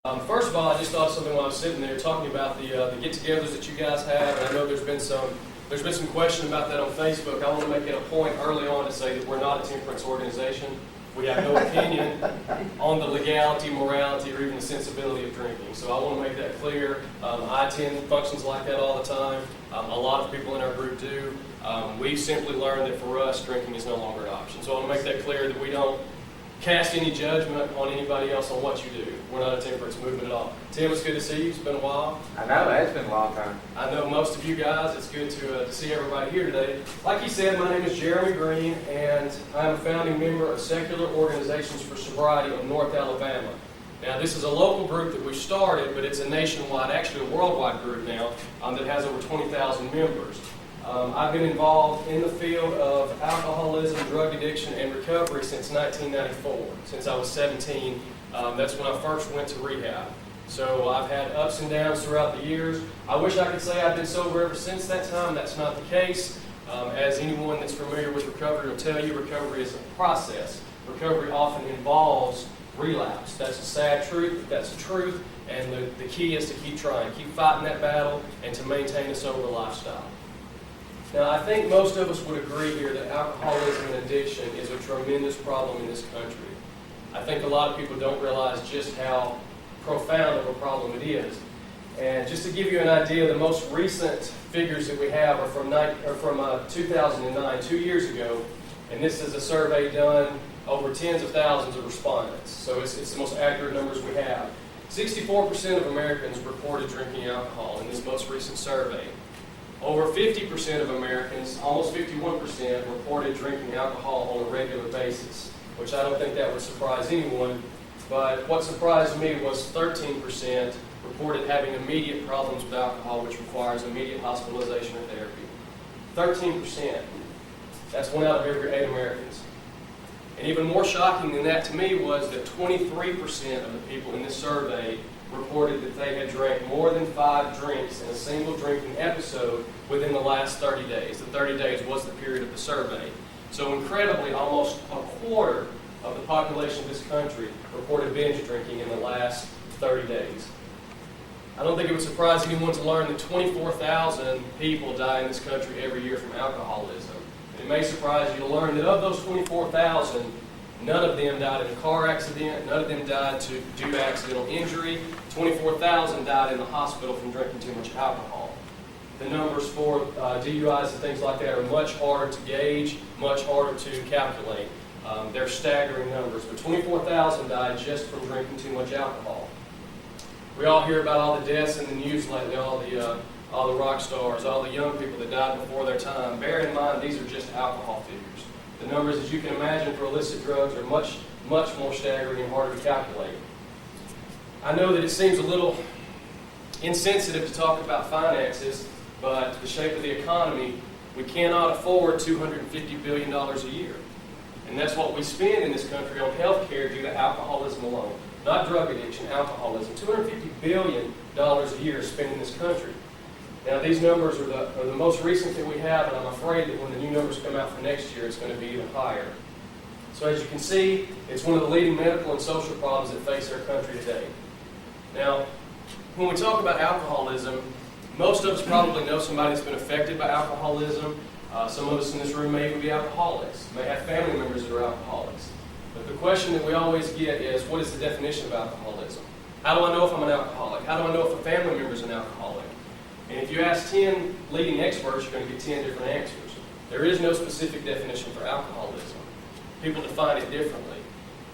First of all, I just thought of something while I was sitting there talking about the get-togethers that you guys have, and I know there's been some question about that on Facebook. I want to make it a point early on to say that we're not a temperance organization. We have no opinion on the legality, morality, or even the sensibility of drinking. So I want to make that clear. I attend functions like that all the time. A lot of people in our group do. We've simply learned that for us, drinking is no longer an option. So I want to make that clear that we don't cast any judgment on anybody else on what you do. We're not a temperance movement at all. Tim, it's good to see you. It's been a while. I know, it's been a long time. I know most of you guys. It's good to see everybody here today. Like he said, my name is Jeremy Green, and I'm a founding member of Secular Organizations for Sobriety of North Alabama. Now, this is a local group that we started, but it's a nationwide, actually a worldwide group now, that has over 20,000 members. I've been involved in the field of alcoholism, drug addiction, and recovery since 1994. Since I was 17, that's when I first went to rehab. So I've had ups and downs throughout the years. I wish I could say I've been sober ever since that time. That's not the case. As anyone that's familiar with recovery will tell you, recovery is a process. Recovery often involves relapse. That's a sad truth, but that's the truth. And the key is to keep trying, keep fighting that battle, and to maintain a sober lifestyle. Now, I think most of us would agree here that alcoholism and addiction is a tremendous problem in this country. I think a lot of people don't realize just how profound of a problem it is. And just to give you an idea, the most recent figures that we have are from 2009, 2 years ago, and this is a survey done over tens of thousands of respondents. So it's the most accurate numbers we have. 64% of Americans reported drinking alcohol in this most recent survey. Over 50% of Americans, almost 51%, reported drinking alcohol on a regular basis, which I don't think that would surprise anyone. But what surprised me was 13% reported having immediate problems with alcohol, which requires immediate hospitalization or therapy. 13%. That's 1 out of every 8 Americans. And even more shocking than that to me was that 23% of the people in this survey reported that they had drank more than 5 drinks in a single drinking episode within the last 30 days. The 30 days was the period of the survey. So incredibly, almost a quarter of the population of this country reported binge drinking in the last 30 days. I don't think it would surprise anyone to learn that 24,000 people die in this country every year from alcoholism. It may surprise you to learn that of those 24,000, none of them died in a car accident. None of them died due to accidental injury. 24,000 died in the hospital from drinking too much alcohol. The numbers for DUIs and things like that are much harder to gauge, much harder to calculate. They're staggering numbers, but 24,000 died just from drinking too much alcohol. We all hear about all the deaths in the news lately, all the rock stars, all the young people that died before their time. Bear in mind, these are just alcohol figures. The numbers, as you can imagine, for illicit drugs are much, much more staggering and harder to calculate. I know that it seems a little insensitive to talk about finances, but the shape of the economy, we cannot afford $250 billion a year. And that's what we spend in this country on health care due to alcoholism alone. Not drug addiction, alcoholism. $250 billion a year is spent in this country. Now, these numbers are the most recent that we have, and I'm afraid that when the new numbers come out for next year, it's going to be even higher. So as you can see, it's one of the leading medical and social problems that face our country today. Now, when we talk about alcoholism, most of us probably know somebody that's been affected by alcoholism. Some of us in this room may even be alcoholics, may have family members that are alcoholics. But the question that we always get is, what is the definition of alcoholism? How do I know if I'm an alcoholic? How do I know if a family member is an alcoholic? And if you ask 10 leading experts, you're going to get 10 different answers. There is no specific definition for alcoholism. People define it differently.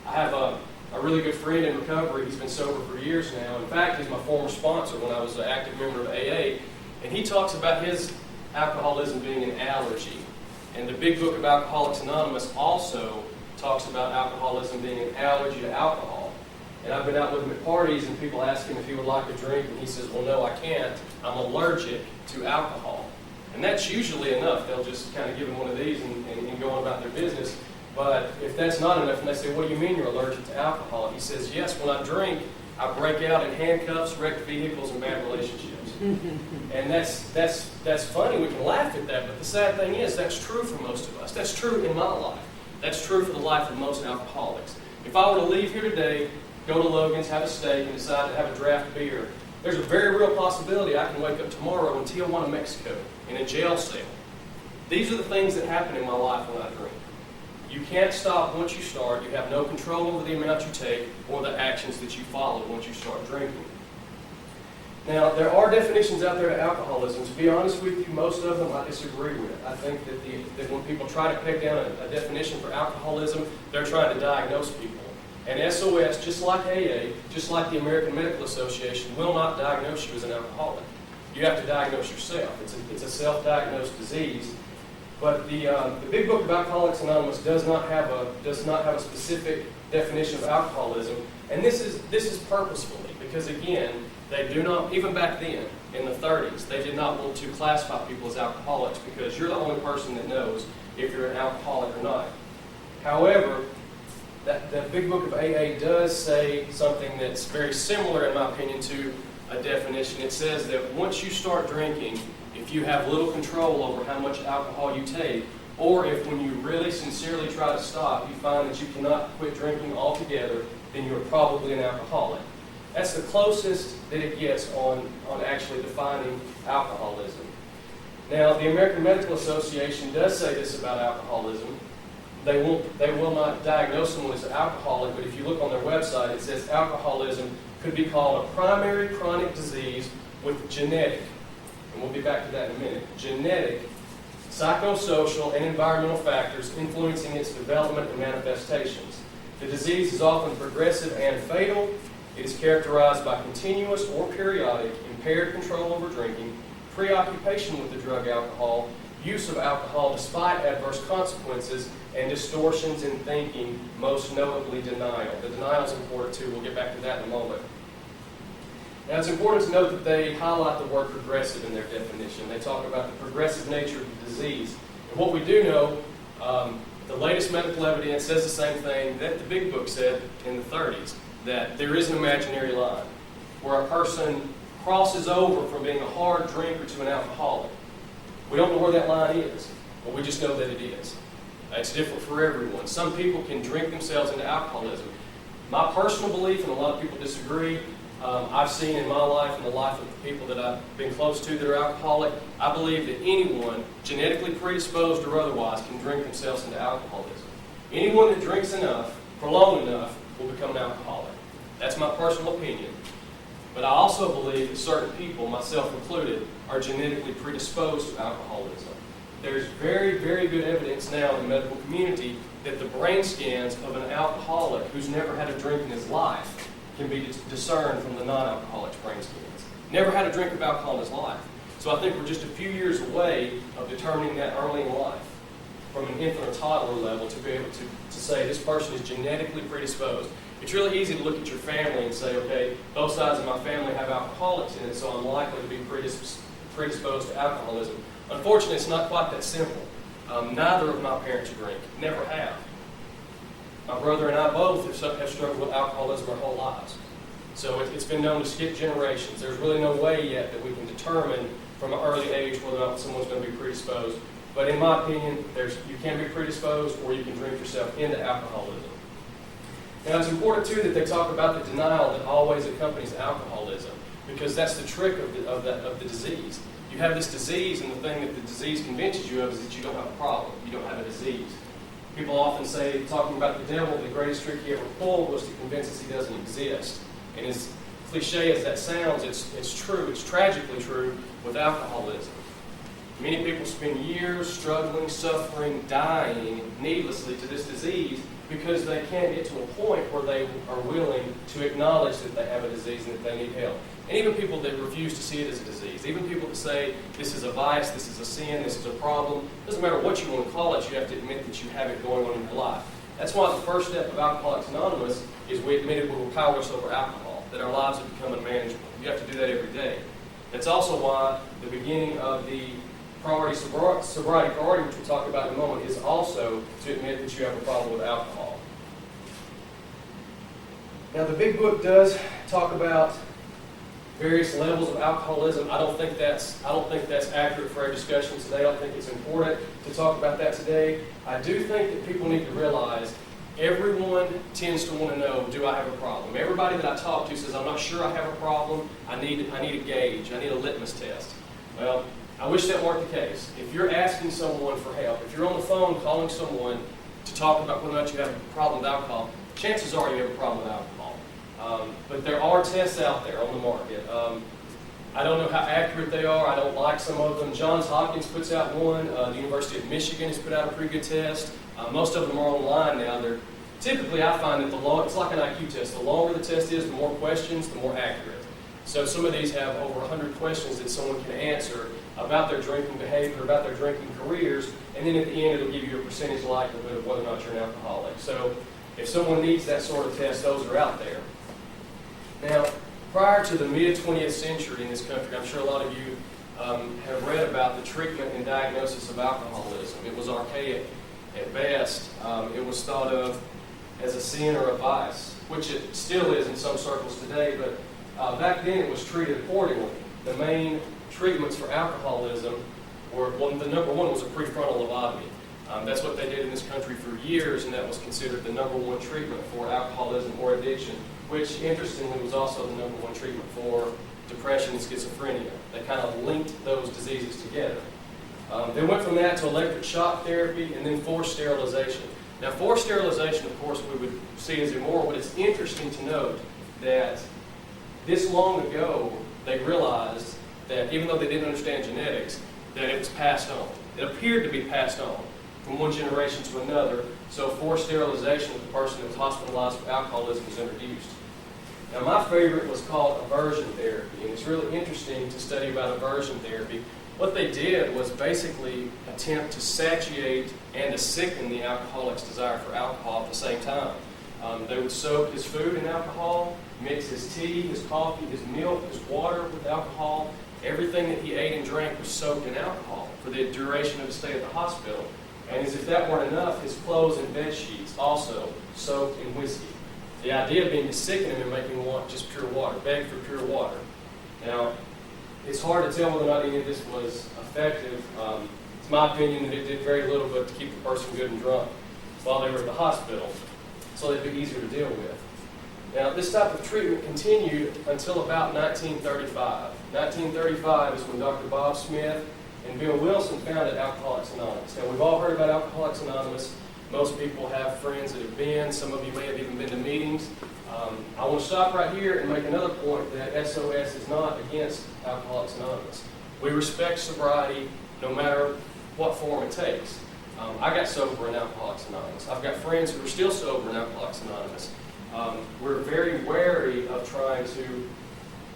I have a really good friend in recovery. He's been sober for years now. In fact, he's my former sponsor when I was an active member of AA. And he talks about his alcoholism being an allergy. And the big book of Alcoholics Anonymous also talks about alcoholism being an allergy to alcohol. And I've been out with him at parties, and people ask him if he would like a drink, and he says, well, no, I can't. I'm allergic to alcohol. And that's usually enough. They'll just kind of give him one of these and go on about their business. But if that's not enough, and they say, what do you mean you're allergic to alcohol? He says, yes, when I drink, I break out in handcuffs, wrecked vehicles, and bad relationships. And that's funny. We can laugh at that, but the sad thing is that's true for most of us. That's true in my life. That's true for the life of most alcoholics. If I were to leave here today go to Logan's, have a steak, and decide to have a draft beer, there's a very real possibility I can wake up tomorrow in Tijuana, Mexico, in a jail cell. These are the things that happen in my life when I drink. You can't stop once you start. You have no control over the amount you take or the actions that you follow once you start drinking. Now, there are definitions out there to alcoholism. To be honest with you, most of them I disagree with. I think that when people try to peg down a definition for alcoholism, they're trying to diagnose people. And SOS, just like AA, just like the American Medical Association, will not diagnose you as an alcoholic. You have to diagnose yourself. It's a self-diagnosed disease. But the Big Book of Alcoholics Anonymous does not have a specific definition of alcoholism, and this is purposefully because again, they do not, even back then in the 30s, they did not want to classify people as alcoholics because you're the only person that knows if you're an alcoholic or not. However, the Big Book of AA does say something that's very similar, in my opinion, to a definition. It says that once you start drinking, if you have little control over how much alcohol you take, or if when you really sincerely try to stop, you find that you cannot quit drinking altogether, then you're probably an alcoholic. That's the closest that it gets on actually defining alcoholism. Now, the American Medical Association does say this about alcoholism. They will not diagnose someone as an alcoholic, but if you look on their website, it says alcoholism could be called a primary chronic disease with genetic, and we'll be back to that in a minute, genetic, psychosocial, and environmental factors influencing its development and manifestations. The disease is often progressive and fatal. It is characterized by continuous or periodic impaired control over drinking, preoccupation with the drug alcohol, use of alcohol despite adverse consequences, and distortions in thinking, most notably denial. The denial is important too. We'll get back to that in a moment. Now, it's important to note that they highlight the word progressive in their definition. They talk about the progressive nature of the disease. And what we do know, the latest medical evidence says the same thing that the Big Book said in the 30s, that there is an imaginary line where a person crosses over from being a hard drinker to an alcoholic. We don't know where that line is, but we just know that it is. It's different for everyone. Some people can drink themselves into alcoholism. My personal belief, and a lot of people disagree, I've seen in my life and the life of the people that I've been close to that are alcoholic, I believe that anyone, genetically predisposed or otherwise, can drink themselves into alcoholism. Anyone that drinks enough, for long enough, will become an alcoholic. That's my personal opinion. But I also believe that certain people, myself included, are genetically predisposed to alcoholism. There's very, very good evidence now in the medical community that the brain scans of an alcoholic who's never had a drink in his life can be discerned from the non-alcoholic's brain scans. Never had a drink of alcohol in his life. So I think we're just a few years away of determining that early in life from an infant or toddler level to be able to say this person is genetically predisposed. It's really easy to look at your family and say, okay, both sides of my family have alcoholics in it, so I'm likely to be predisposed to alcoholism. Unfortunately, it's not quite that simple. Neither of my parents drink, never have. My brother and I both have struggled with alcoholism our whole lives. So it's been known to skip generations. There's really no way yet that we can determine from an early age whether or not someone's going to be predisposed. But in my opinion, you can be predisposed or you can drink yourself into alcoholism. Now, it's important, too, that they talk about the denial that always accompanies alcoholism, because that's the trick of the disease. You have this disease, and the thing that the disease convinces you of is that you don't have a problem. You don't have a disease. People often say, talking about the devil, the greatest trick he ever pulled was to convince us he doesn't exist. And as cliche as that sounds, it's true. It's tragically true with alcoholism. Many people spend years struggling, suffering, dying needlessly to this disease because they can't get to a point where they are willing to acknowledge that they have a disease and that they need help. And even people that refuse to see it as a disease, even people that say this is a vice, this is a sin, this is a problem, doesn't matter what you want to call it, you have to admit that you have it going on in your life. That's why the first step of Alcoholics Anonymous is we admitted we were powerless over alcohol, that our lives have become unmanageable. You have to do that every day. That's also why the beginning of the sobriety priority, which we'll talk about in a moment, is also to admit that you have a problem with alcohol. Now, the Big Book does talk about various levels of alcoholism. I don't think that's accurate for our discussion today. I don't think it's important to talk about that today. I do think that people need to realize everyone tends to want to know, do I have a problem? Everybody that I talk to says, I'm not sure I have a problem. I need a gauge. I need a litmus test. Well, I wish that weren't the case. If you're asking someone for help, if you're on the phone calling someone to talk about whether or not you have a problem with alcohol, chances are you have a problem with alcohol. But there are tests out there on the market. I don't know how accurate they are. I don't like some of them. Johns Hopkins puts out one. The University of Michigan has put out a pretty good test. Most of them are online now. Typically, I find that it's like an IQ test. The longer the test is, the more questions, the more accurate. So some of these have over 100 questions that someone can answer about their drinking behavior, about their drinking careers, and then at the end it'll give you a percentage likelihood of whether or not you're an alcoholic. So if someone needs that sort of test, those are out there. Now, prior to the mid-20th century in this country, I'm sure a lot of you have read about the treatment and diagnosis of alcoholism. It was archaic at best. It was thought of as a sin or a vice, which it still is in some circles today, but back then it was treated accordingly. The main treatments for alcoholism were, the number one was a prefrontal lobotomy. That's what they did in this country for years, and that was considered the number one treatment for alcoholism or addiction, which interestingly was also the number one treatment for depression and schizophrenia. They kind of linked those diseases together. They went from that to electric shock therapy and then forced sterilization. Now, forced sterilization, of course, we would see as immoral, but it's interesting to note that this long ago, they realized that even though they didn't understand genetics, that it was passed on. It appeared to be passed on from one generation to another, so forced sterilization of the person who was hospitalized for alcoholism was introduced. Now, my favorite was called aversion therapy, and it's really interesting to study about aversion therapy. What they did was basically attempt to satiate and to sicken the alcoholic's desire for alcohol at the same time. They would soak his food in alcohol, mix his tea, his coffee, his milk, his water with alcohol. Everything that he ate and drank was soaked in alcohol for the duration of his stay at the hospital. And as if that weren't enough, his clothes and bed sheets also soaked in whiskey. The idea being to sicken him and make him want just pure water, beg for pure water. Now, it's hard to tell whether or not any of this was effective. It's my opinion that it did very little but to keep the person good and drunk while they were at the hospital, so they'd be easier to deal with. Now, this type of treatment continued until about 1935. 1935 is when Dr. Bob Smith and Bill Wilson founded Alcoholics Anonymous. Now, we've all heard about Alcoholics Anonymous. Most people have friends that have been. Some of you may have even been to meetings. I want to stop right here and make another point that SOS is not against Alcoholics Anonymous. We respect sobriety no matter what form it takes. I got sober in Alcoholics Anonymous. I've got friends who are still sober in Alcoholics Anonymous. We're very wary of trying to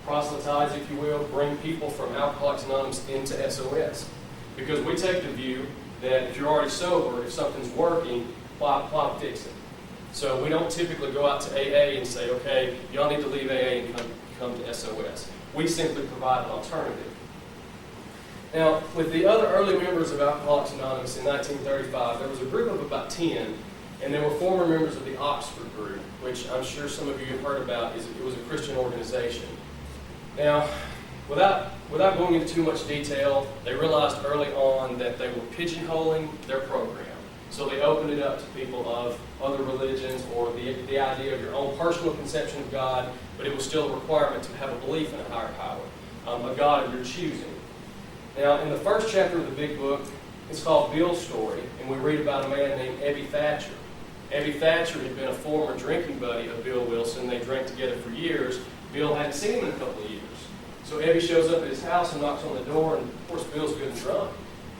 proselytize, if you will, bring people from Alcoholics Anonymous into SOS. Because we take the view that if you're already sober, if something's working, why fix it? So we don't typically go out to AA and say, okay, y'all need to leave AA and come to SOS. We simply provide an alternative. Now, with the other early members of Alcoholics Anonymous in 1935, there was a group of about 10, and they were former members of the Oxford group, which I'm sure some of you have heard about. It was a Christian organization. Now, without going into too much detail, they realized early on that they were pigeonholing their program. So they opened it up to people of other religions or the idea of your own personal conception of God, but it was still a requirement to have a belief in a higher power, a God of your choosing. Now, in the first chapter of the big book, it's called Bill's Story, and we read about a man named Ebby Thatcher. Ebby Thatcher had been a former drinking buddy of Bill Wilson. They drank together for years. Bill hadn't seen him in a couple of years. So Ebby shows up at his house and knocks on the door, and of course Bill's good and drunk.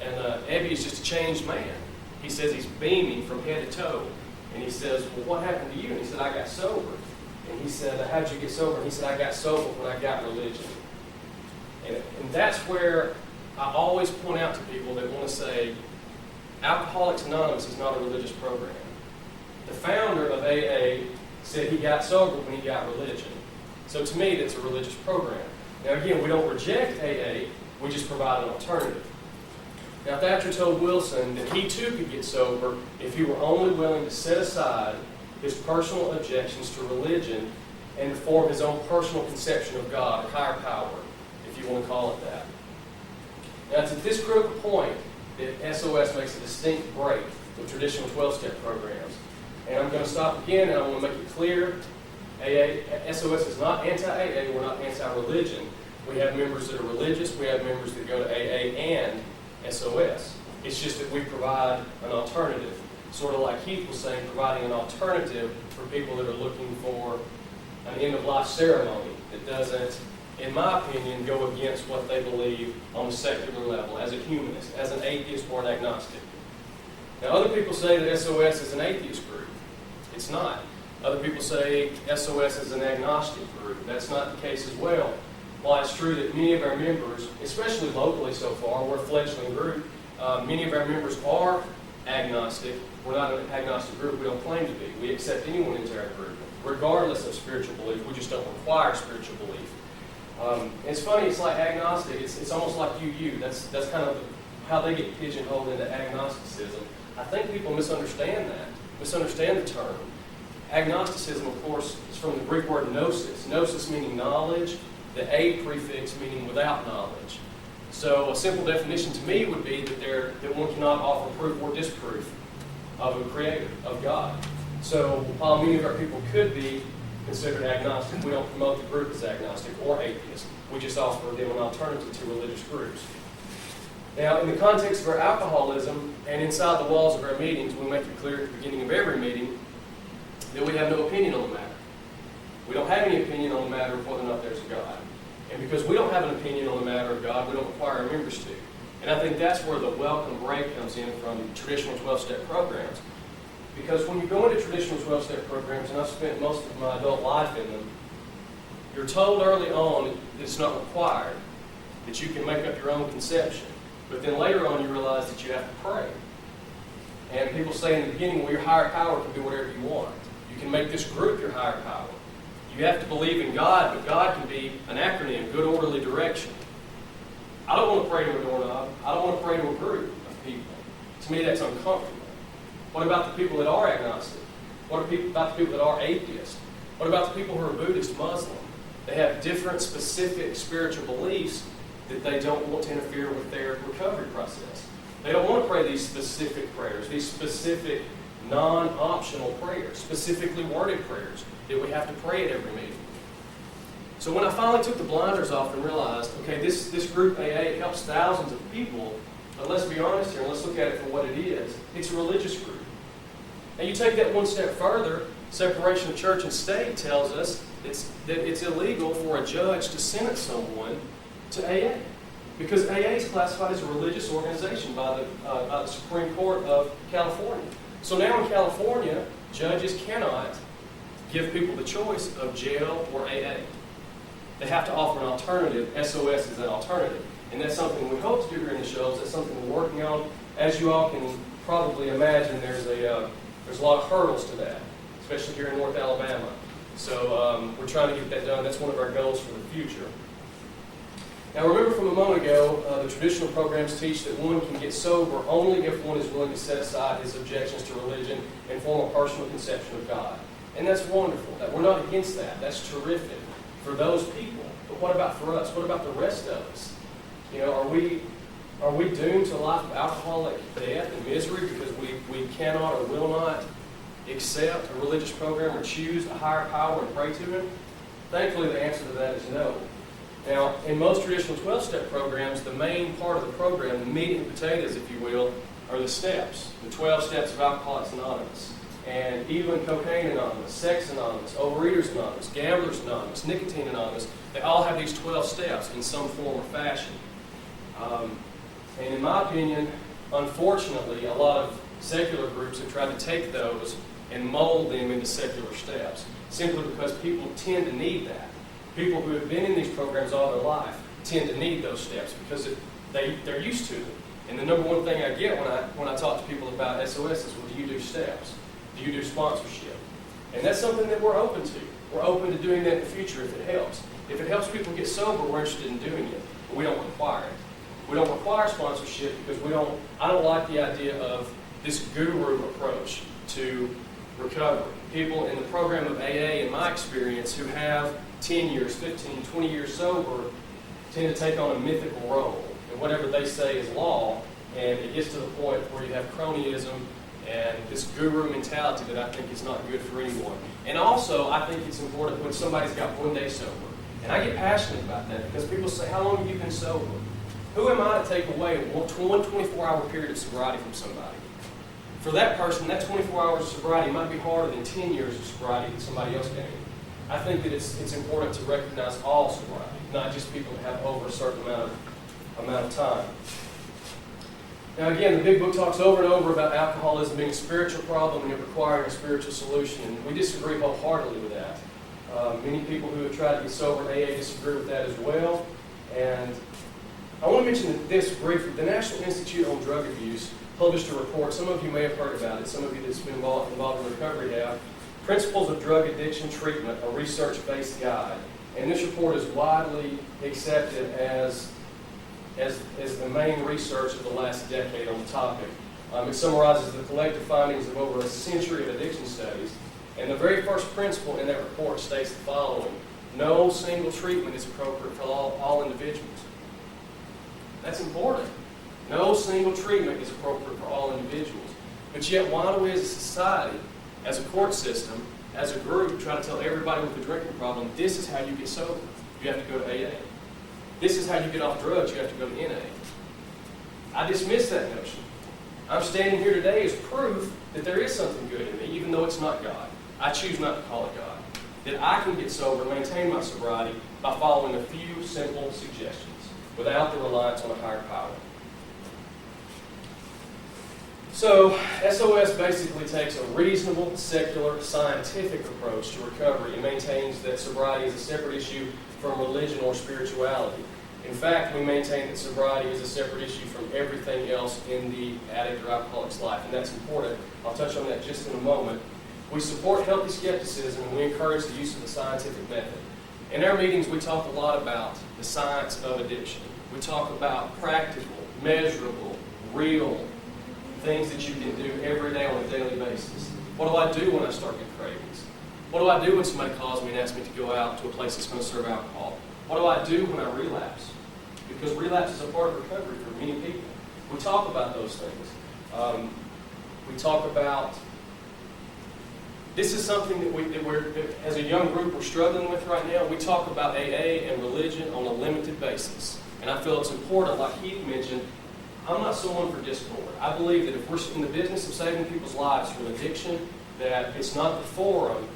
And Ebby is just a changed man. He says he's beaming from head to toe. And he says, well, what happened to you? And he said, I got sober. And he said, how'd you get sober? And he said, I got sober when I got religion. And that's where I always point out to people that want to say, Alcoholics Anonymous is not a religious program. The founder of AA said he got sober when he got religion. So to me, that's a religious program. Now again, we don't reject AA, we just provide an alternative. Now, Thatcher told Wilson that he too could get sober if he were only willing to set aside his personal objections to religion and form his own personal conception of God, or higher power, if you want to call it that. Now, it's at this critical point that SOS makes a distinct break with traditional 12-step programs. And I'm going to stop again, and I want to make it clear, SOS is not anti-AA, we're not anti-religion. We have members that are religious, we have members that go to AA and SOS. It's just that we provide an alternative. Sort of like Heath was saying, providing an alternative for people that are looking for an end-of-life ceremony that doesn't, in my opinion, go against what they believe on a secular level, as a humanist, as an atheist or an agnostic. Now, other people say that SOS is an atheist group. It's not. Other people say SOS is an agnostic group. That's not the case as well. While it's true that many of our members, especially locally so far, we're a fledgling group, many of our members are agnostic. We're not an agnostic group. We don't claim to be. We accept anyone into our group, regardless of spiritual belief. We just don't require spiritual belief. It's funny. It's like agnostic. It's almost like you. That's kind of how they get pigeonholed into agnosticism. I think people misunderstand that. Misunderstand the term. Agnosticism, of course, is from the Greek word gnosis. Gnosis meaning knowledge. The a prefix meaning without knowledge. So a simple definition to me would be that one cannot offer proof or disproof of a creator, of God. So while many of our people could be considered agnostic, we don't promote the group as agnostic or atheist. We just offer them an alternative to religious groups. Now, in the context of our alcoholism and inside the walls of our meetings, we make it clear at the beginning of every meeting that we have no opinion on the matter. We don't have any opinion on the matter of whether or not there's a God. And because we don't have an opinion on the matter of God, we don't require our members to. And I think that's where the welcome break comes in from traditional 12-step programs. Because when you go into traditional 12-step programs, and I've spent most of my adult life in them, you're told early on that it's not required, that you can make up your own conception. But then later on you realize that you have to pray. And people say in the beginning, well, your higher power can do whatever you want. You can make this group your higher power. You have to believe in God, but God can be an acronym, good orderly direction. I don't want to pray to a doorknob. I don't want to pray to a group of people. To me, that's uncomfortable. What about the people that are agnostic? What about the people that are atheist? What about the people who are Buddhist, Muslim? They have different specific spiritual beliefs that they don't want to interfere with their recovery process. They don't want to pray these specific prayers, these specific non-optional prayers, specifically worded prayers that we have to pray at every meeting. So when I finally took the blinders off and realized, okay, this group AA helps thousands of people, but let's be honest here and let's look at it for what it is. It's a religious group. And you take that one step further, separation of church and state tells us that it's illegal for a judge to sentence someone to AA. Because AA is classified as a religious organization by the Supreme Court of California. So now in California, judges cannot give people the choice of jail or AA. They have to offer an alternative. SOS is an alternative. And that's something we hope to do here in the Shoals. That's something we're working on. As you all can probably imagine, there's a lot of hurdles to that, especially here in North Alabama. So we're trying to get that done. That's one of our goals for the future. Now remember from a moment ago, the traditional programs teach that one can get sober only if one is willing to set aside his objections to religion and form a personal conception of God. And that's wonderful. We're not against that. That's terrific for those people. But what about for us? What about the rest of us? You know, are we doomed to a life of alcoholic death and misery because we cannot or will not accept a religious program or choose a higher power and pray to Him? Thankfully, the answer to that is no. Now, in most traditional 12-step programs, the main part of the program, the meat and potatoes, if you will, are the steps. The 12 steps of Alcoholics Anonymous. And even Cocaine Anonymous, Sex Anonymous, Overeaters Anonymous, Gamblers Anonymous, Nicotine Anonymous, they all have these 12 steps in some form or fashion. And in my opinion, unfortunately, a lot of secular groups have tried to take those and mold them into secular steps, simply because people tend to need that. People who have been in these programs all their life tend to need those steps because they're used to them. And the number one thing I get when I talk to people about SOS is, well, do you do steps? Do you do sponsorship? And that's something that we're open to. We're open to doing that in the future if it helps. If it helps people get sober, we're interested in doing it, but we don't require it. We don't require sponsorship because I don't like the idea of this guru approach to recovery. People in the program of AA, in my experience, who have 10 years, 15, 20 years sober, tend to take on a mythical role. And whatever they say is law, and it gets to the point where you have cronyism and this guru mentality that I think is not good for anyone. And also, I think it's important when somebody's got 1 day sober. And I get passionate about that because people say, how long have you been sober? Who am I to take away one 24-hour period of sobriety from somebody? For that person, that 24 hours of sobriety might be harder than 10 years of sobriety that somebody else gained. I think that it's important to recognize all sobriety, not just people that have over a certain amount of time. Now again, the big book talks over and over about alcoholism being a spiritual problem and it requiring a spiritual solution. And we disagree wholeheartedly with that. Many people who have tried to get sober in AA disagree with that as well. And I want to mention this briefly. The National Institute on Drug Abuse published a report. Some of you may have heard about it. Some of you that's been involved in recovery have. Principles of Drug Addiction Treatment, a research-based guide. And this report is widely accepted as the main research of the last decade on the topic. It summarizes the collective findings of over a century of addiction studies. And the very first principle in that report states the following: no single treatment is appropriate for all individuals. That's important. No single treatment is appropriate for all individuals. But yet, why do we as a society, as a court system, as a group, try to tell everybody with a drinking problem, this is how you get sober? You have to go to AA. This is how you get off drugs. You have to go to NA. I dismiss that notion. I'm standing here today as proof that there is something good in me, even though it's not God. I choose not to call it God. That I can get sober and maintain my sobriety by following a few simple suggestions without the reliance on a higher power. So, SOS basically takes a reasonable, secular, scientific approach to recovery and maintains that sobriety is a separate issue from religion or spirituality. In fact, we maintain that sobriety is a separate issue from everything else in the addict or alcoholic's life, and that's important. I'll touch on that just in a moment. We support healthy skepticism, and we encourage the use of the scientific method. In our meetings, we talk a lot about the science of addiction. We talk about practical, measurable, real things that you can do every day on a daily basis. What do I do when I start getting cravings? What do I do when somebody calls me and asks me to go out to a place that's going to serve alcohol? What do I do when I relapse? Because relapse is a part of recovery for many people. We talk about those things. We talk about, this is something that as a young group, we're struggling with right now. We talk about AA and religion on a limited basis. And I feel it's important, like Heath mentioned, I'm not someone for discord. I believe that if we're in the business of saving people's lives from addiction, that it's not the forum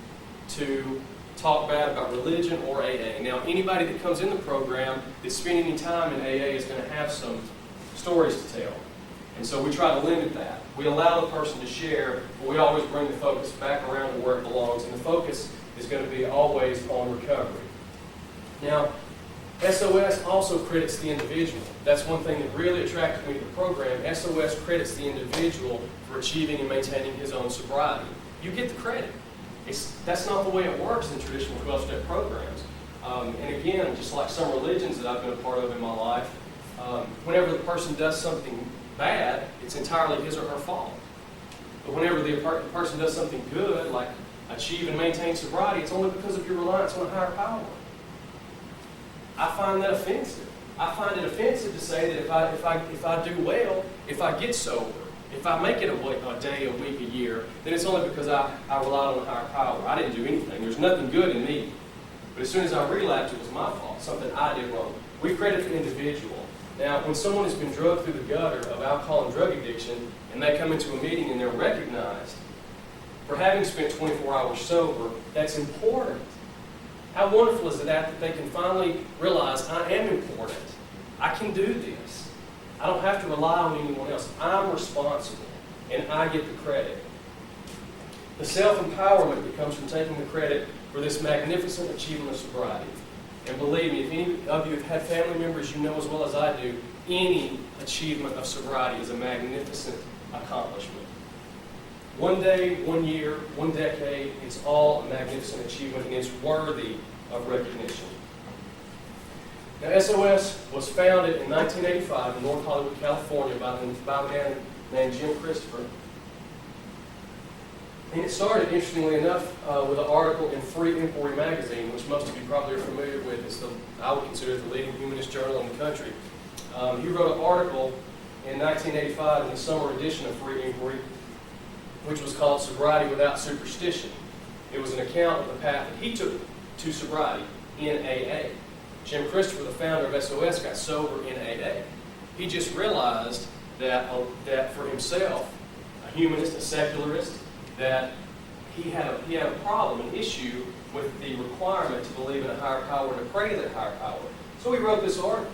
to talk bad about religion or AA. Now, anybody that comes in the program that's spending any time in AA is going to have some stories to tell. And so we try to limit that. We allow the person to share, but we always bring the focus back around to where it belongs. And the focus is going to be always on recovery. Now, SOS also credits the individual. That's one thing that really attracted me to the program. SOS credits the individual for achieving and maintaining his own sobriety. You get the credit. That's not the way it works in traditional 12-step programs. And again, just like some religions that I've been a part of in my life, whenever the person does something bad, it's entirely his or her fault. But whenever the person does something good, like achieve and maintain sobriety, it's only because of your reliance on a higher power. I find that offensive. I find it offensive to say that if I do well, if I get sober, if I make it a day, a week, a year, then it's only because I relied on a higher power. I didn't do anything. There's nothing good in me. But as soon as I relapsed, it was my fault, something I did wrong. We credit the individual. Now, when someone has been drugged through the gutter of alcohol and drug addiction, and they come into a meeting and they're recognized for having spent 24 hours sober, that's important. How wonderful is it that they can finally realize, I am important. I can do this. I don't have to rely on anyone else. I'm responsible, and I get the credit. The self-empowerment that comes from taking the credit for this magnificent achievement of sobriety. And believe me, if any of you have had family members, you know as well as I do, any achievement of sobriety is a magnificent accomplishment. One day, 1 year, 1 decade, it's all a magnificent achievement, and it's worthy of recognition. Now, SOS was founded in 1985 in North Hollywood, California by a man named Jim Christopher. And it started, interestingly enough, with an article in Free Inquiry magazine, which most of you probably are familiar with. It's I would consider it the leading humanist journal in the country. He wrote an article in 1985 in the summer edition of Free Inquiry which was called Sobriety Without Superstition. It was an account of the path that he took to sobriety in AA. Jim Christopher, the founder of SOS, got sober in AA. He just realized that for himself, a humanist, a secularist, that he had a problem, an issue with the requirement to believe in a higher power and to pray to that higher power. So he wrote this article,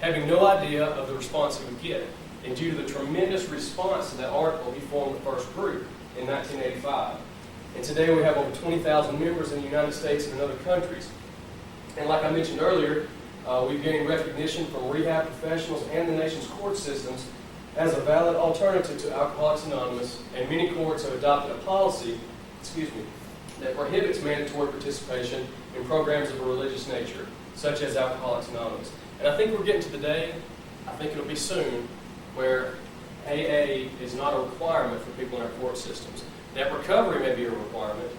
having no idea of the response he would get. And due to the tremendous response to that article, he formed the first group in 1985. And today we have over 20,000 members in the United States and in other countries. And like I mentioned earlier, we've gained recognition from rehab professionals and the nation's court systems as a valid alternative to Alcoholics Anonymous, and many courts have adopted a policy, that prohibits mandatory participation in programs of a religious nature, such as Alcoholics Anonymous. And I think we're getting to the day, I think it'll be soon, where AA is not a requirement for people in our court systems. That recovery may be a requirement,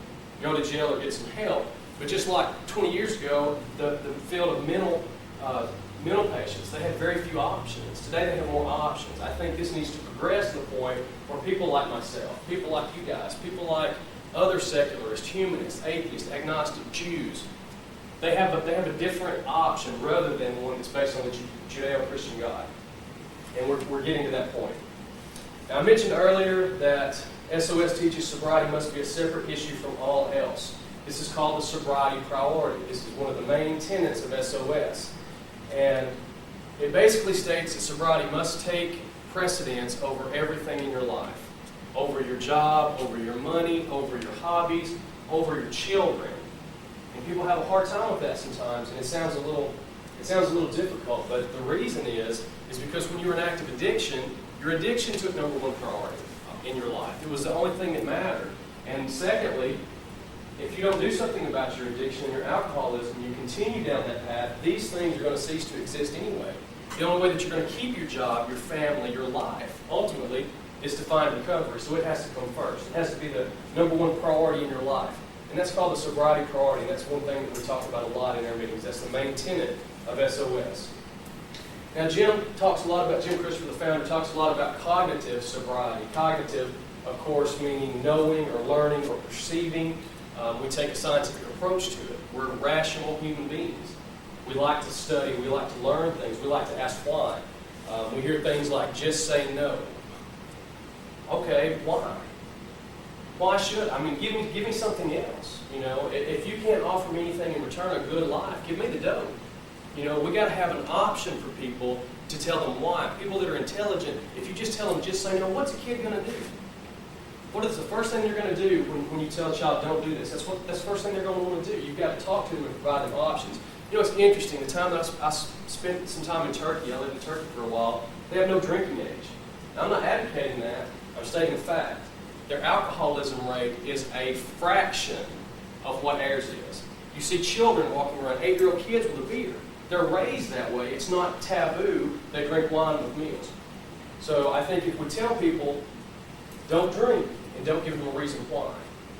go to jail or get some help, but just like 20 years ago, the field of mental patients, they had very few options. Today they have more options. I think this needs to progress to the point where people like myself, people like you guys, people like other secularists, humanists, atheists, agnostic, Jews, they have a different option rather than one that's based on the Judeo-Christian God. And we're getting to that point. Now, I mentioned earlier that SOS teaches sobriety must be a separate issue from all else. This is called the sobriety priority. This is one of the main tenets of SOS. And it basically states that sobriety must take precedence over everything in your life. Over your job, over your money, over your hobbies, over your children. And people have a hard time with that sometimes, and it sounds a little difficult, but the reason is because when you're in active addiction, your addiction took number one priority in your life. It was the only thing that mattered. And secondly, if you don't do something about your addiction and your alcoholism, you continue down that path, these things are going to cease to exist anyway. The only way that you're going to keep your job, your family, your life, ultimately, is to find recovery. So it has to come first. It has to be the number one priority in your life. And that's called the sobriety priority. That's one thing that we talk about a lot in our meetings. That's the main tenet of SOS. Now, Jim Christopher, the founder, talks a lot about cognitive sobriety. Cognitive, of course, meaning knowing or learning or perceiving. We take a scientific approach to it. We're rational human beings. We like to study. We like to learn things. We like to ask why. We hear things like, just say no. Okay, why? Why should I? Mean, give me something else. You know, if you can't offer me anything in return, a good life, give me the dough. You know, we got to have an option for people to tell them why. People that are intelligent, if you just tell them, just say no, what's a kid going to do? What is the first thing they're going to do when you tell a child, don't do this? That's the first thing they're going to want to do. You've got to talk to them and provide them options. You know, it's interesting. The time that I spent some time in Turkey, I lived in Turkey for a while, they have no drinking age. Now, I'm not advocating that. I'm stating the fact. Their alcoholism rate is a fraction of what ours is. You see children walking around, 8-year-old kids with a beer. They're raised that way. It's not taboo. They drink wine with meals. So I think if we tell people, don't drink, and don't give them a reason why.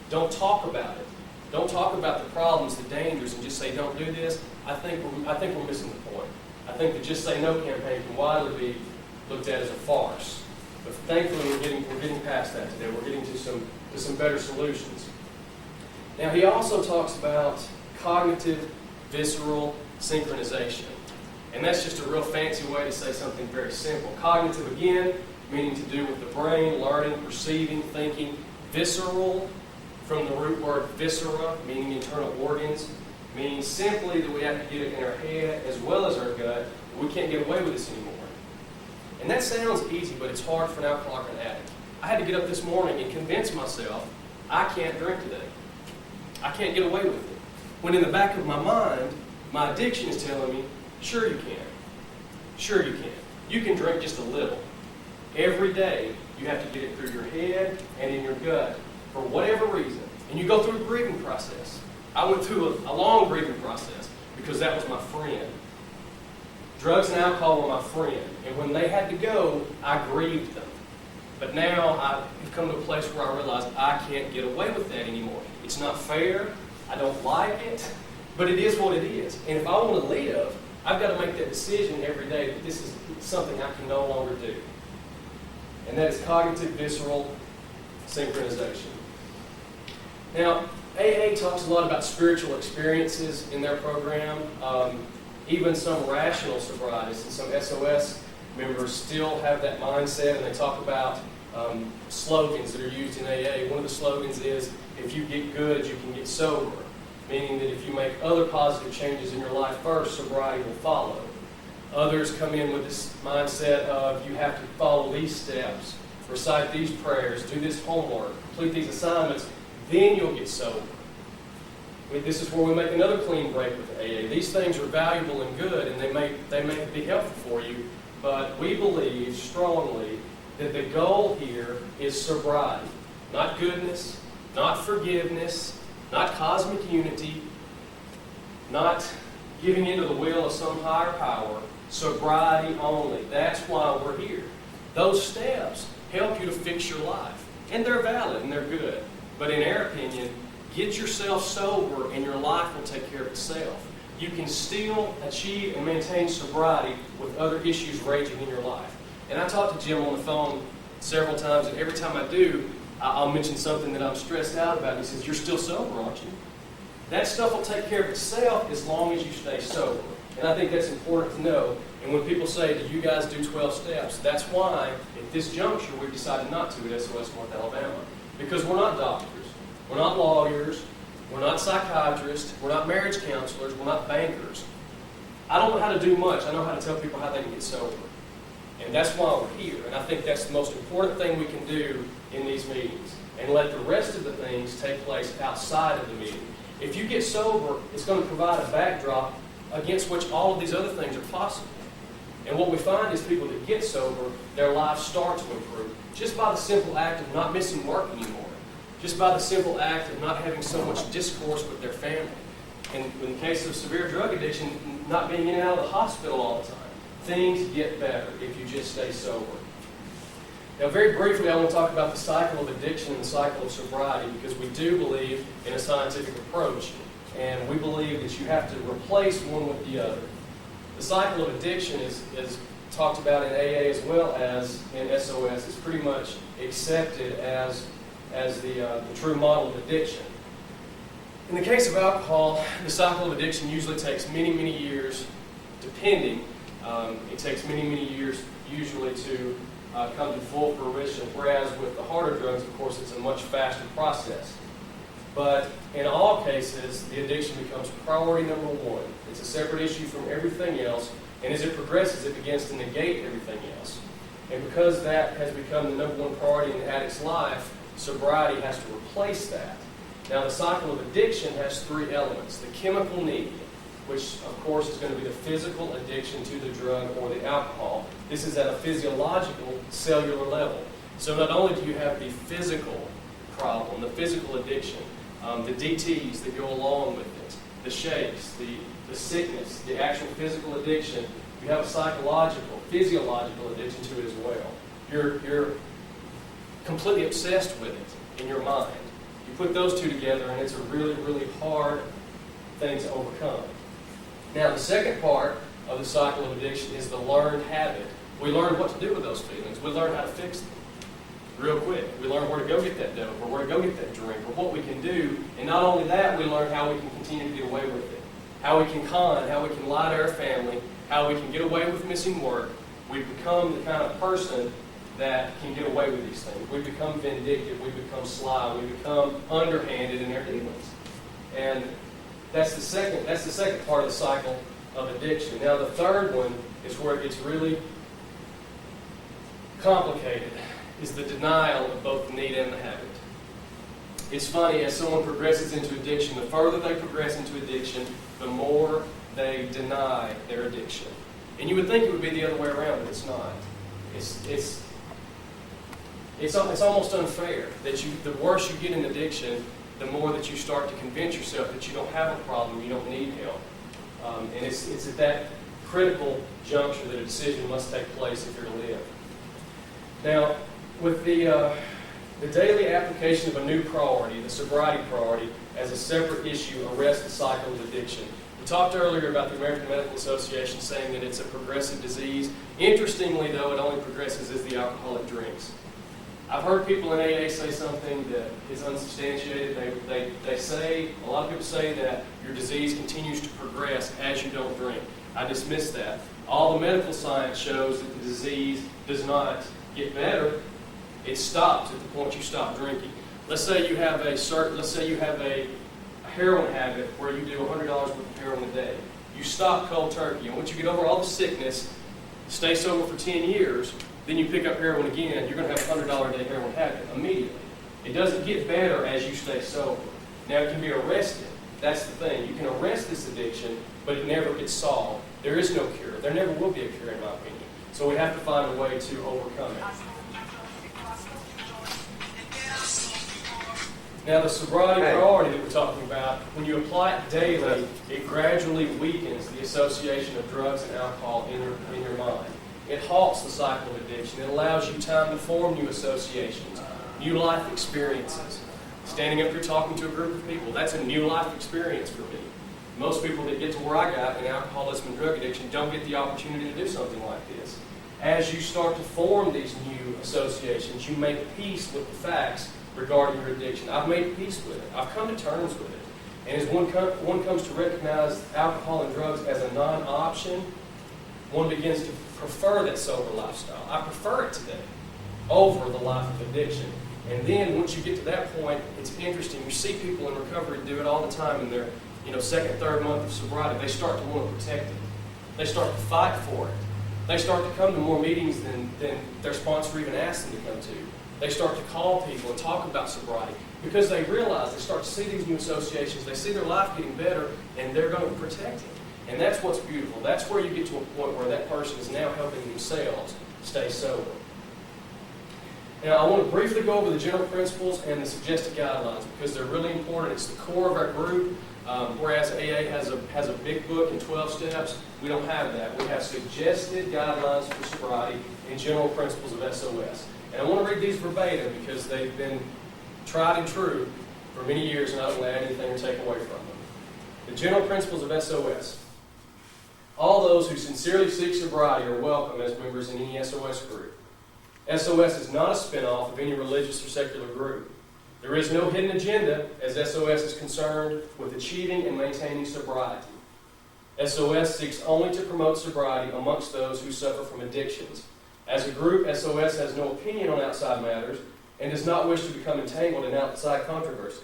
Don't talk about it. Don't talk about the problems, the dangers, and just say, don't do this. I think we're missing the point. I think the Just Say No campaign can widely be looked at as a farce. But thankfully, we're getting past that today. We're getting to some better solutions. Now, he also talks about cognitive visceral synchronization. And that's just a real fancy way to say something very simple. Cognitive, again, meaning to do with the brain, learning, perceiving, thinking. Visceral, from the root word viscera, meaning internal organs, meaning simply that we have to get it in our head as well as our gut. We can't get away with this anymore. And that sounds easy, but it's hard for an alcoholic or an addict. I had to get up this morning and convince myself I can't drink today. I can't get away with it. When in the back of my mind, my addiction is telling me, sure you can. Sure you can. You can drink just a little. Every day, you have to get it through your head and in your gut for whatever reason. And you go through a grieving process. I went through a long grieving process because that was my friend. Drugs and alcohol were my friend. And when they had to go, I grieved them. But now I've come to a place where I realize I can't get away with that anymore. It's not fair. I don't like it. But it is what it is. And if I want to live, I've got to make that decision every day that this is something I can no longer do. And that is cognitive visceral synchronization. Now, AA talks a lot about spiritual experiences in their program. Even some rational sobrieties and some SOS members still have that mindset, and they talk about slogans that are used in AA. One of the slogans is, if you get good, you can get sober, meaning that if you make other positive changes in your life first, sobriety will follow. Others come in with this mindset of, you have to follow these steps, recite these prayers, do this homework, complete these assignments, then you'll get sober. This is where we make another clean break with AA. These things are valuable and good, and they may be helpful for you, but we believe strongly that the goal here is sobriety, not goodness, not forgiveness, not cosmic unity, not giving into the will of some higher power, sobriety only. That's why we're here. Those steps help you to fix your life, and they're valid and they're good, but in our opinion, get yourself sober and your life will take care of itself. You can still achieve and maintain sobriety with other issues raging in your life. And I talked to Jim on the phone several times, and every time I do, I'll mention something that I'm stressed out about. He says, "You're still sober, aren't you?" That stuff will take care of itself as long as you stay sober. And I think that's important to know. And when people say, "Do you guys do 12 steps?" that's why at this juncture we've decided not to at SOS North Alabama. Because we're not doctors. We're not lawyers, we're not psychiatrists, we're not marriage counselors, we're not bankers. I don't know how to do much. I know how to tell people how they can get sober. And that's why we're here. And I think that's the most important thing we can do in these meetings. And let the rest of the things take place outside of the meeting. If you get sober, it's going to provide a backdrop against which all of these other things are possible. And what we find is people that get sober, their lives start to improve. Just by the simple act of not missing work anymore. Just by the simple act of not having so much discourse with their family. And in the case of severe drug addiction, not being in and out of the hospital all the time. Things get better if you just stay sober. Now, very briefly, I want to talk about the cycle of addiction and the cycle of sobriety, because we do believe in a scientific approach, and we believe that you have to replace one with the other. The cycle of addiction is talked about in AA as well as in SOS. It's pretty much accepted as the true model of addiction. In the case of alcohol, the cycle of addiction usually takes many, many years, depending. It takes many, many years usually to come to full fruition, whereas with the harder drugs, of course, it's a much faster process. But in all cases, the addiction becomes priority number one. It's a separate issue from everything else, and as it progresses, it begins to negate everything else. And because that has become the number one priority in the addict's life, sobriety has to replace that. Now, the cycle of addiction has three elements. The chemical need, which of course is going to be the physical addiction to the drug or the alcohol. This is at a physiological, cellular level. So not only do you have the physical problem, the physical addiction, the DTs that go along with it, the shakes, the sickness, the actual physical addiction, you have a psychological, physiological addiction to it as well. You're completely obsessed with it in your mind. You put those two together and it's a really, really hard thing to overcome. Now, the second part of the cycle of addiction is the learned habit. We learn what to do with those feelings. We learn how to fix them real quick. We learn where to go get that dope or where to go get that drink or what we can do. And not only that, we learn how we can continue to get away with it. How we can con, how we can lie to our family, how we can get away with missing work. We become the kind of person that can get away with these things. We become vindictive. We become sly. We become underhanded in our dealings. And that's the second part of the cycle of addiction. Now, the third one is where it gets really complicated, is the denial of both the need and the habit. It's funny, as someone progresses into addiction, the further they progress into addiction, the more they deny their addiction. And you would think it would be the other way around, but it's not. It's almost unfair that the worse you get in addiction, the more that you start to convince yourself that you don't have a problem, you don't need help. And it's at that critical juncture that a decision must take place if you're to live. Now, with the daily application of a new priority, the sobriety priority, as a separate issue, arrests the cycle of addiction. We talked earlier about the American Medical Association saying that it's a progressive disease. Interestingly, though, it only progresses as the alcoholic drinks. I've heard people in AA say something that is unsubstantiated. A lot of people say that your disease continues to progress as you don't drink. I dismiss that. All the medical science shows that the disease does not get better. It stops at the point you stop drinking. Let's say you have a heroin habit where you do $100 worth of heroin a day. You stop cold turkey, and once you get over all the sickness, stay sober for 10 years, then you pick up heroin again, you're going to have a $100 a day heroin habit immediately. It doesn't get better as you stay sober. Now, it can be arrested. That's the thing. You can arrest this addiction, but it never gets solved. There is no cure. There never will be a cure, in my opinion. So we have to find a way to overcome it. Now, the sobriety priority that we're talking about, when you apply it daily, it gradually weakens the association of drugs and alcohol in your mind. It halts the cycle of addiction. It allows you time to form new associations, new life experiences. Standing up here talking to a group of people, that's a new life experience for me. Most people that get to where I got in alcoholism and drug addiction don't get the opportunity to do something like this. As you start to form these new associations, you make peace with the facts regarding your addiction. I've made peace with it. I've come to terms with it. And as one comes to recognize alcohol and drugs as a non-option, one begins to prefer that sober lifestyle. I prefer it today over the life of addiction. And then once you get to that point, it's interesting. You see people in recovery do it all the time in their second, third month of sobriety. They start to want to protect it. They start to fight for it. They start to come to more meetings than their sponsor even asked them to come to. They start to call people and talk about sobriety because they realize, they start to see these new associations, they see their life getting better, and they're going to protect it. And that's what's beautiful. That's where you get to a point where that person is now helping themselves stay sober. Now, I want to briefly go over the general principles and the suggested guidelines because they're really important. It's the core of our group. Whereas AA has a big book in 12 steps, we don't have that. We have suggested guidelines for sobriety and general principles of SOS. And I want to read these verbatim because they've been tried and true for many years, and I don't want to add anything or take away from them. The general principles of SOS. All those who sincerely seek sobriety are welcome as members in any SOS group. SOS is not a spin-off of any religious or secular group. There is no hidden agenda as SOS is concerned with achieving and maintaining sobriety. SOS seeks only to promote sobriety amongst those who suffer from addictions. As a group, SOS has no opinion on outside matters and does not wish to become entangled in outside controversy.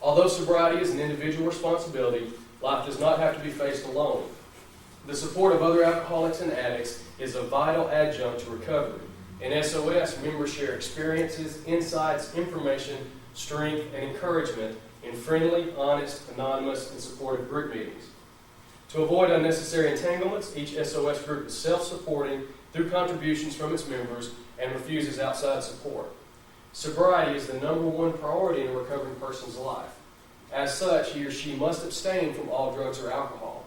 Although sobriety is an individual responsibility, life does not have to be faced alone. The support of other alcoholics and addicts is a vital adjunct to recovery. In SOS, members share experiences, insights, information, strength, and encouragement in friendly, honest, anonymous, and supportive group meetings. To avoid unnecessary entanglements, each SOS group is self-supporting through contributions from its members and refuses outside support. Sobriety is the number one priority in a recovering person's life. As such, he or she must abstain from all drugs or alcohol.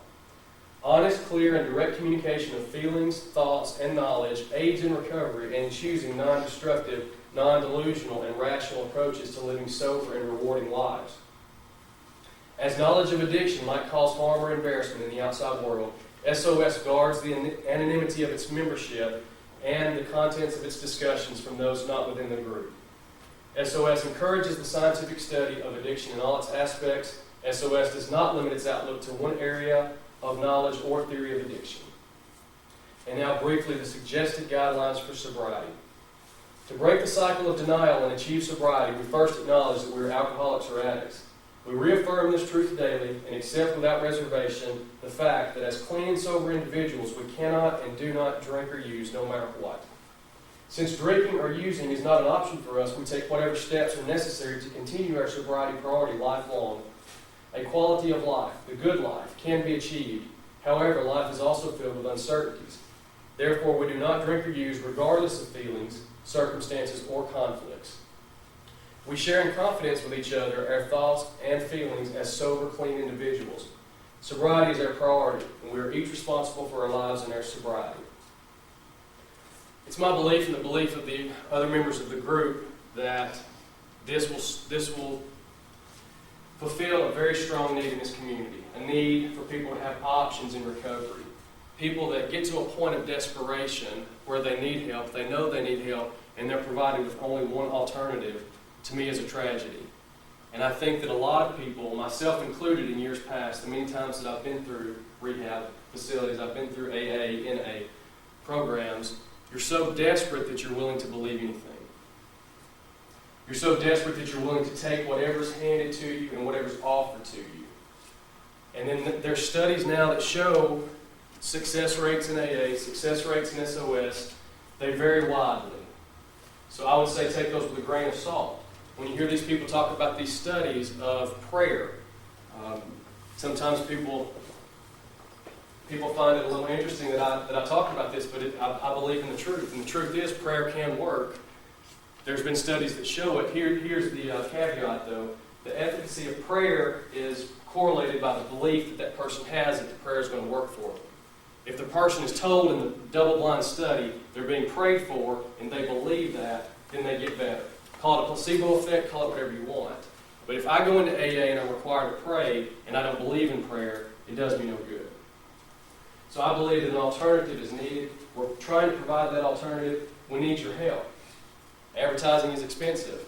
Honest, clear, and direct communication of feelings, thoughts, and knowledge aids in recovery and in choosing non-destructive, non-delusional, and rational approaches to living sober and rewarding lives. As knowledge of addiction might cause harm or embarrassment in the outside world, SOS guards the anonymity of its membership and the contents of its discussions from those not within the group. SOS encourages the scientific study of addiction in all its aspects. SOS does not limit its outlook to one area of knowledge or theory of addiction. And now briefly, the suggested guidelines for sobriety. To break the cycle of denial and achieve sobriety, we first acknowledge that we are alcoholics or addicts. We reaffirm this truth daily and accept without reservation the fact that as clean and sober individuals, we cannot and do not drink or use no matter what. Since drinking or using is not an option for us, we take whatever steps are necessary to continue our sobriety priority lifelong. A quality of life, the good life, can be achieved. However, life is also filled with uncertainties. Therefore, we do not drink or use regardless of feelings, circumstances, or conflicts. We share in confidence with each other our thoughts and feelings as sober, clean individuals. Sobriety is our priority, and we are each responsible for our lives and our sobriety. It's my belief and the belief of the other members of the group that this will fulfill a very strong need in this community, a need for people to have options in recovery. people that get to a point of desperation where they need help, they know they need help, and they're provided with only one alternative, to me is a tragedy. And I think that a lot of people, myself included in years past, the many times that I've been through rehab facilities, I've been through AA, NA programs, you're so desperate that you're willing to believe anything. You're so desperate that you're willing to take whatever's handed to you and whatever's offered to you. And then there's studies now that show success rates in AA, success rates in SOS, they vary widely. So I would say take those with a grain of salt. When you hear these people talk about these studies of prayer, sometimes people find it a little interesting that I talk about this, but I believe in the truth. And the truth is prayer can work. There's been studies that show it. Here's the caveat, though. The efficacy of prayer is correlated by the belief that that person has that the prayer is going to work for them. If the person is told in the double-blind study they're being prayed for and they believe that, then they get better. Call it a placebo effect, call it whatever you want. But if I go into AA and I'm required to pray and I don't believe in prayer, it does me no good. So I believe that an alternative is needed. We're trying to provide that alternative. We need your help. Advertising is expensive.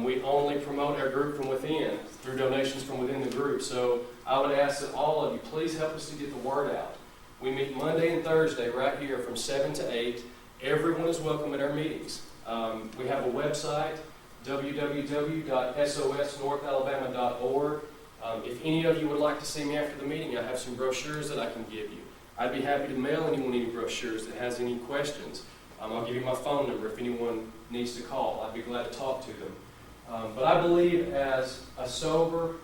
We only promote our group from within, through donations from within the group. So I would ask that all of you, please help us to get the word out. We meet Monday and Thursday right here from 7 to 8. Everyone is welcome at our meetings. We have a website, www.sosnorthalabama.org. If any of you would like to see me after the meeting, I have some brochures that I can give you. I'd be happy to mail anyone any brochures that has any questions. I'll give you my phone number if anyone needs to call. I'd be glad to talk to them. But I believe as a sober,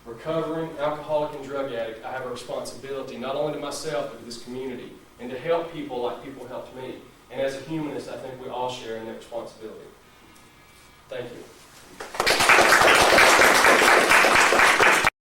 recovering alcoholic and drug addict, I have a responsibility not only to myself but to this community and to help people like people helped me. And as a humanist, I think we all share in that responsibility. Thank you.